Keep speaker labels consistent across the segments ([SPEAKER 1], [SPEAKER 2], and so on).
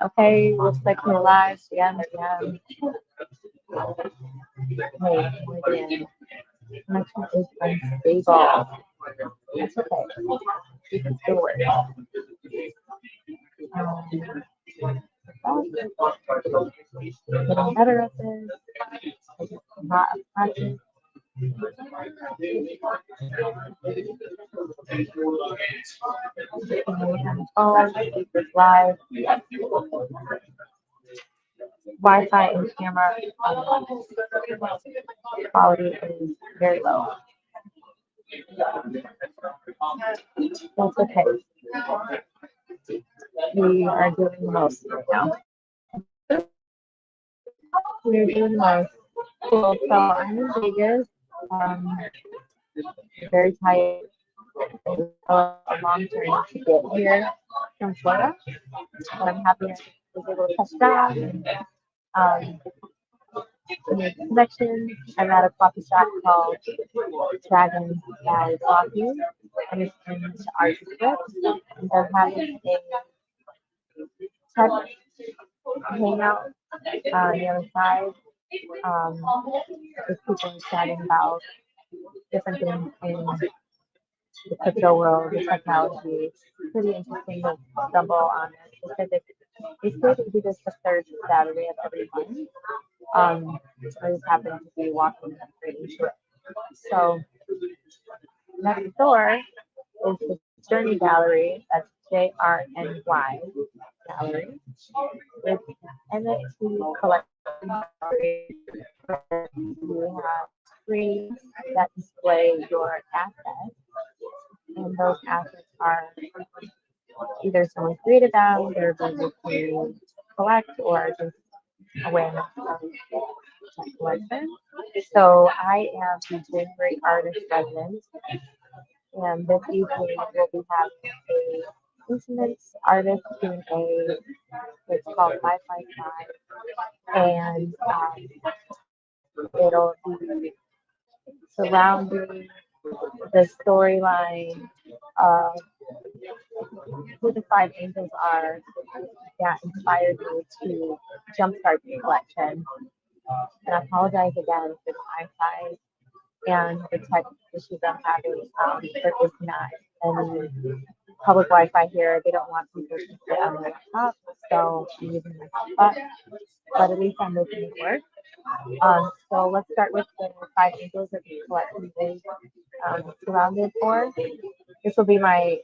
[SPEAKER 1] Okay, looks like we're live again. Hey, again. Connection is unstable. That's okay. You can still work. Getting better at this. A lot of practice. Live. Wi-Fi and camera quality is very low. That's okay. We are doing the most right now. We're doing the most. Cool. So I'm in Vegas. Very tired. A long journey to get here from Florida, but I'm happy I was able to touch down and make connections. I'm at a coffee shop called Dragon by Coffee, and it's in the art district. And they're having a tech hangout on the other side. With people chatting about different things in the crypto world, the technology. It's pretty interesting to stumble on it. They say they do this the third Saturday of every month. I just happen to be walking right into it. So next door is the Journey Gallery. That's JRNY Gallery. It's NFT collection gallery. You have screens that display your assets, and those assets are either someone created them, they're able to collect, or just awareness of collection. So I am the January artist resident, and this evening we'll be having a instruments artist Q&A. It's called Wi-Fi 5, and it'll be surrounding the storyline of who the five angels are that inspired me to jumpstart the collection. And I apologize again for the Wi-Fi and the tech issues I'm having. There is not any public Wi-Fi here. They don't want people to sit on their laptop, so I'm using my hotspot. But at least I'm making it work. So let's start with the five angels that the collection is surrounded for. This will be my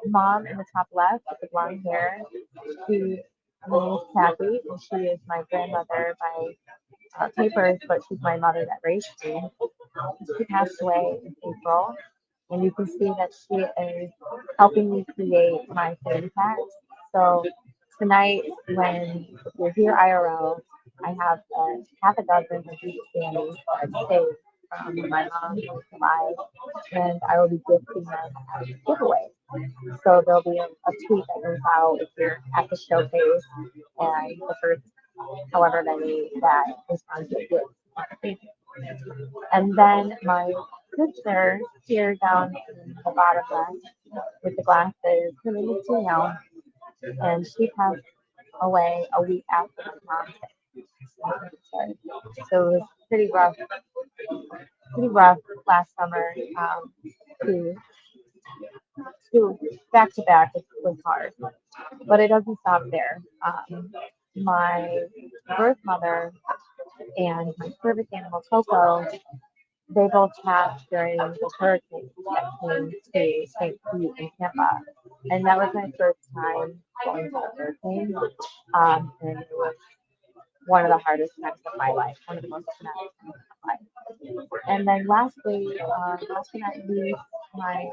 [SPEAKER 1] mom in the top left with the blonde hair. Her name is Kathy, and she is my grandmother by papers, but she's my mother that raised me. She passed away in April, and you can see that she is helping me create my fan packs. So tonight, when you're here IRL, I have half a dozen of these candies that I've saved from my mom was alive, and I will be gifting them as a giveaway. So there'll be a tweet that goes out if you're at the showcase, and the first however many that respond to it. And then my sister here down in the bottom left with the glasses, her name is Danielle, and she passed away a week after my mom died. So it was pretty rough last summer. To to back to back was hard, but it doesn't stop there. My birth mother and my service animal Coco, they both passed during the hurricane that came to St. Pete and Tampa, and that was my first time going to a hurricane. And it was one of the hardest times of my life, one of the most traumatic times of my life. And then lastly, last but not least, my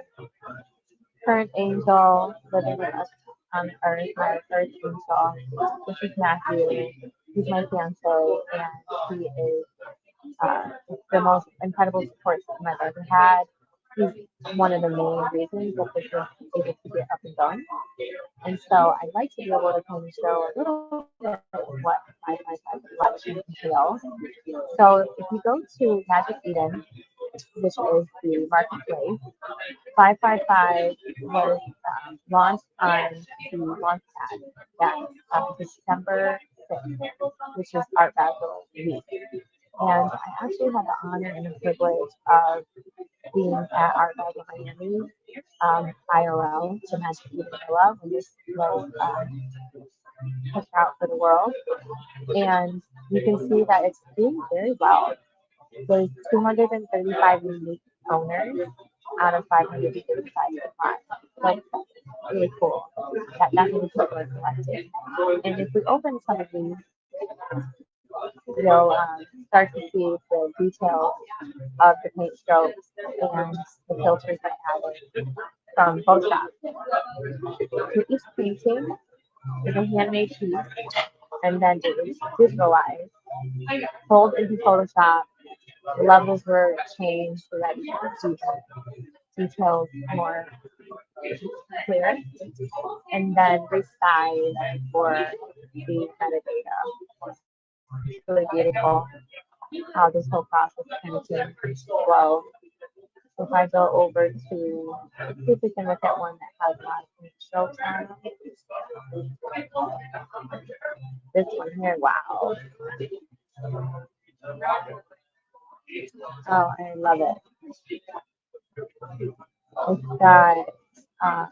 [SPEAKER 1] current angel living with us on earth, my earth angel, this is Matthew. He's my fiance, and he is the most incredible support system I've ever had. he's one of the main reasons that this is able to get up and going. And so I'd like to be able to kind of show a little bit of what 555 collection entails. So if you go to Magic Eden, which is the marketplace, 555 was launched on the launch pad that December 6th, which is Art Basel Week. And I actually had the honor and the privilege of being at Art Basel Miami IRL, the Magic Eden Villa, when this was pushed out for the world. And you can see that it's doing very well. There's 235 unique owners out of 535 supplies. Like, really cool. That many people are collected. And if we open some of these, you'll start to see the details of the paint strokes and the filters that added from both shops. So each painting is a handmade piece, and then it is digitalized, pulled into Photoshop. The levels were changed so that you can see the details more clear, and then resized for the metadata. It's really beautiful how this whole process kind of came flow. So if I go over to, let's see if we can look at one that has a lot of paint strokes on it. This one here, wow. Oh, I love it. It's got uh,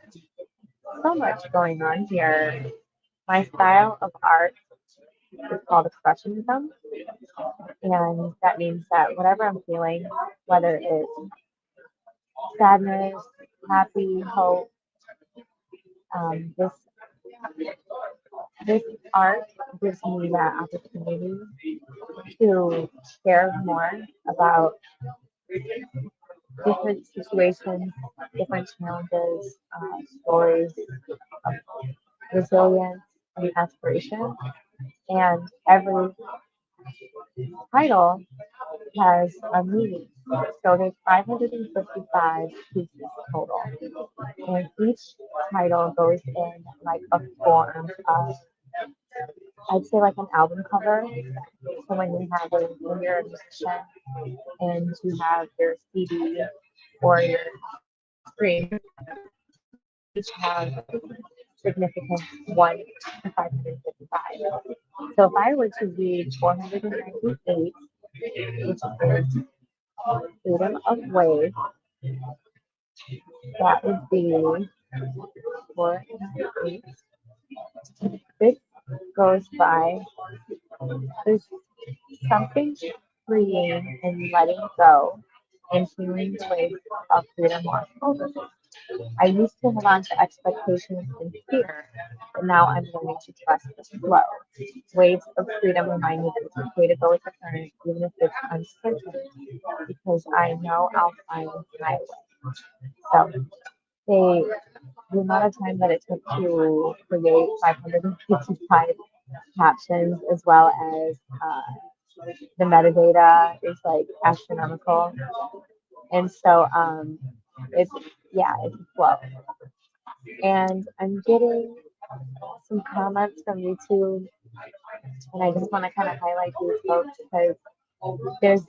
[SPEAKER 1] so much going on here. My style of art is called expressionism, and that means that whatever I'm feeling, whether it's sadness, happy, hope, this art gives me that opportunity to share more about different situations, different challenges, stories of resilience and aspiration. And every title has a meaning. So there's 555 pieces total. And each title goes in like a form of, I'd say like an album cover. So when you're a musician and you have your CD or your screen, each have significant 1 to 555. So if I were to read 498, which is freedom of wave, that would be 498. This goes by, there's something freeing and letting go and healing the waves of freedom wash over me. I used to hold on to expectations and fear, but now I'm learning to trust the flow. Waves of freedom remind me that it's okay to go with the current, even if it's uncertain, because I know I'll find my way. So the amount of time that it took to create 555 captions as well as the metadata is like astronomical. And so it's it's a flow. And I'm getting some comments from YouTube, and I just want to kind of highlight these folks because there's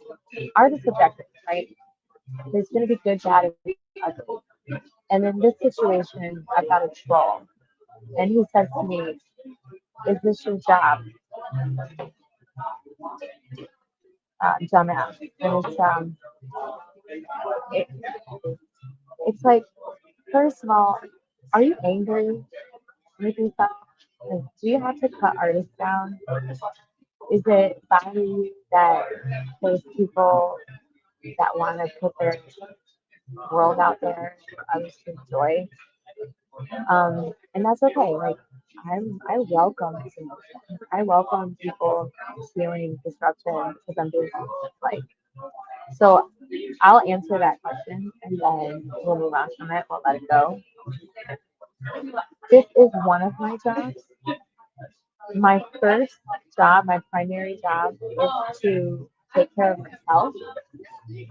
[SPEAKER 1] art is subjective, right? There's going to be good, bad, and ugly. And in this situation, I've got a troll, and he says to me, "Is this your job, dumbass?" And it, it's like, first of all, are you angry? Making stuff? Like, do you have to cut artists down? Is it bothering you that there's people that want to put their world out there for others to enjoy? And that's okay. Like, I welcome this emotion. I welcome people feeling disruption because I'm doing something like. So I'll answer that question and then we'll move on from it. We'll let it go. This is one of my jobs. My first job, my primary job, is to take care of myself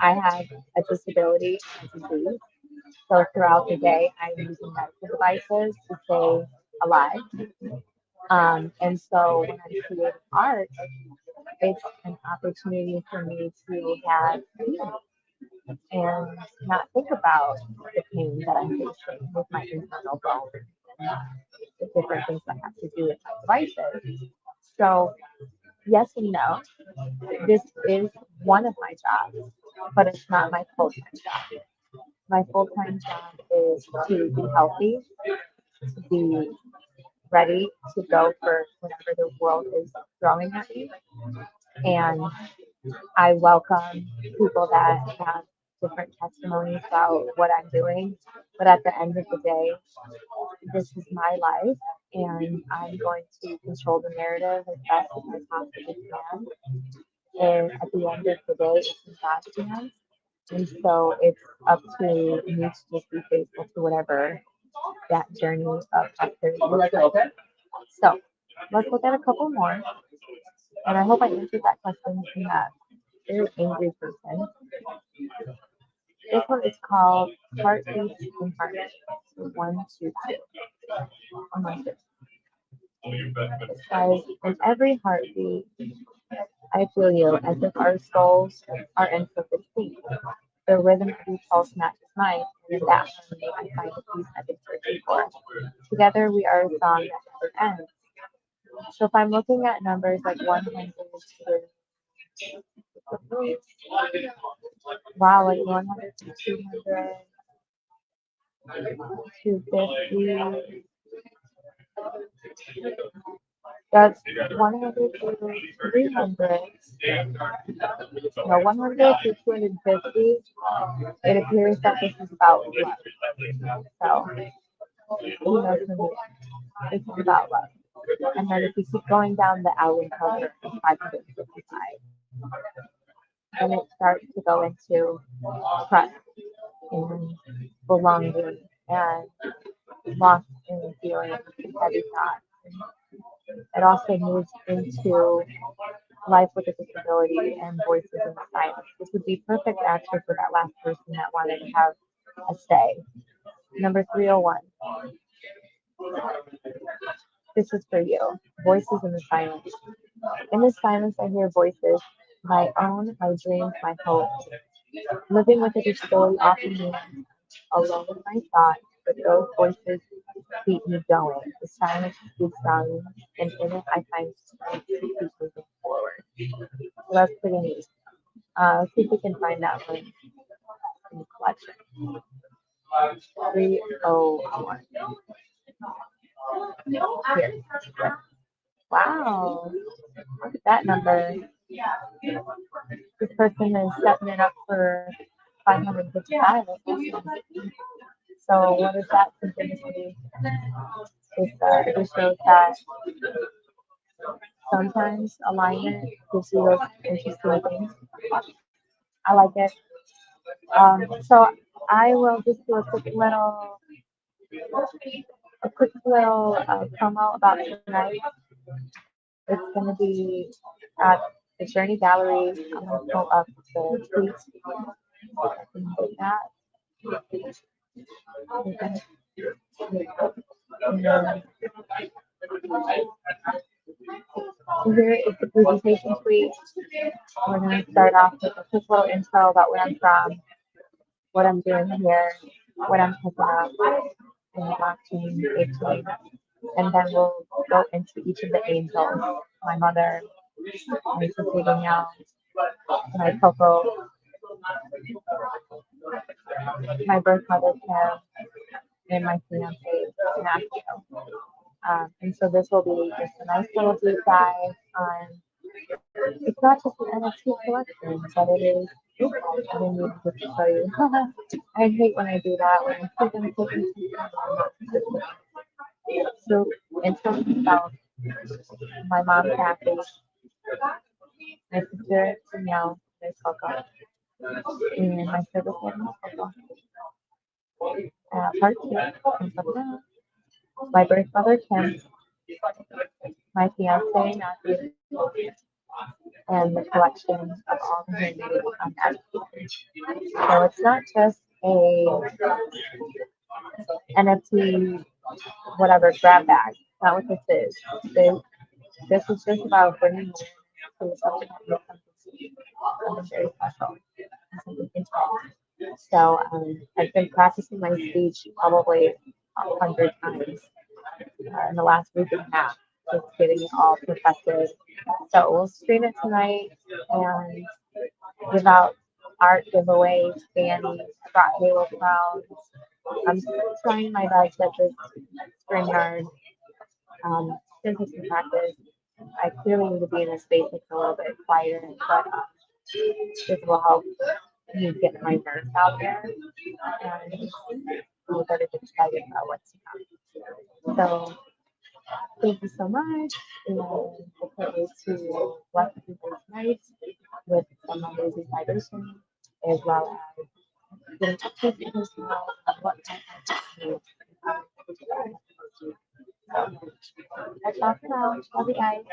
[SPEAKER 1] I have a disability and a disease. So throughout the day, I'm using medical devices to stay alive. And so when I'm creating art, it's an opportunity for me to have healing and not think about the pain that I'm facing with my internal bone and the different things that have to do with my devices. So yes and no. This is one of my jobs, but it's not my full-time job. My full-time job is to be healthy, to be ready to go for whatever the world is throwing at me. And I welcome people that have different testimonies about what I'm doing. But at the end of the day, this is my life, and I'm going to control the narrative as best as I possibly can. And at the end of the day, it's in God's hands. And so it's up to me to just be faithful to whatever that journey of prosperity looks like. So let's look at a couple more. And I hope I answered that question from that very angry person. This one is called Heartbeats and Heartbeats. So 1, 2, 2. On my fifth. It says, in every heartbeat, I feel you as if our souls are in perfect sync. The rhythm of each pulse matches mine, and in that harmony I find the peace I've been searching for. Together we are a song that never ends. So if I'm looking at numbers like 100 to wow, like 100 to 200 to 50, that's 100 to 300, no, 100 to 250. It appears that this is about love. So, you know, for me, this is about love. And then if you keep going down the album cover of 555, then it starts to go into trust and belonging and lost in feeling and heavy thoughts. It also moves into life with a disability and voices in the silence. This would be perfect actually for that last person that wanted to have a say. Number 301. This is for you. Voices in the silence. In the silence, I hear voices, my own, my dreams, my hopes. Living with a disability often means alone in my thoughts, but those voices keep me going. The silence speaks volumes, and in it, I find strength to keep moving forward. So that's pretty neat. Let's see if we can find that one in the collection. 301. Here. Wow. Look at that number. This person is setting it up for 555. So what is that synchronicity? It just shows that sometimes alignment gives you those interesting things. I like it. So I will just do a quick little promo about tonight. It's going to be at the Journey Gallery. I'm going to pull up the tweet. I can do that. And then here is the presentation tweet. We're going to start off with a quick little intro about where I'm from, what I'm doing here, what I'm picking up in the blockchain, 18. And then we'll go into each of the angels. My mother, my sister Danielle, my Coco, my birth mother Kim, and my fiance Matthew. And so this will be just a nice little deep dive on. It's not just an NFT collection, but it is. I didn't even get to show you. I hate when I do that. When I click and click and click. So, in terms of myself, my mom Kathy, my sister Danielle, my Coco, and my service animal Coco. Part two, and so now, my birth mother Kim, my fiance Matthew, and the collection of all the handmade items. So it's not just a NFT, whatever, grab bag. Not what this is. This, this is just about bringing awareness to something that makes something very special, and something intimate. So I've been practicing my speech probably 100 times in the last week and a half, just getting it all perfected. So we'll stream it tonight and give out art giveaways, fannies, I brought Halo crowns. I'm trying my best at this StreamYard. Since it's in practice, I clearly need to be in a space that's a little bit quieter, but this will help me get my nerves out there and I'm very excited about what's to come. So thank you so much, and I can't wait to bless everybody's night with some amazing vibration, as well as getting updates in this world on what I have to do. So that's all for now. Love you guys.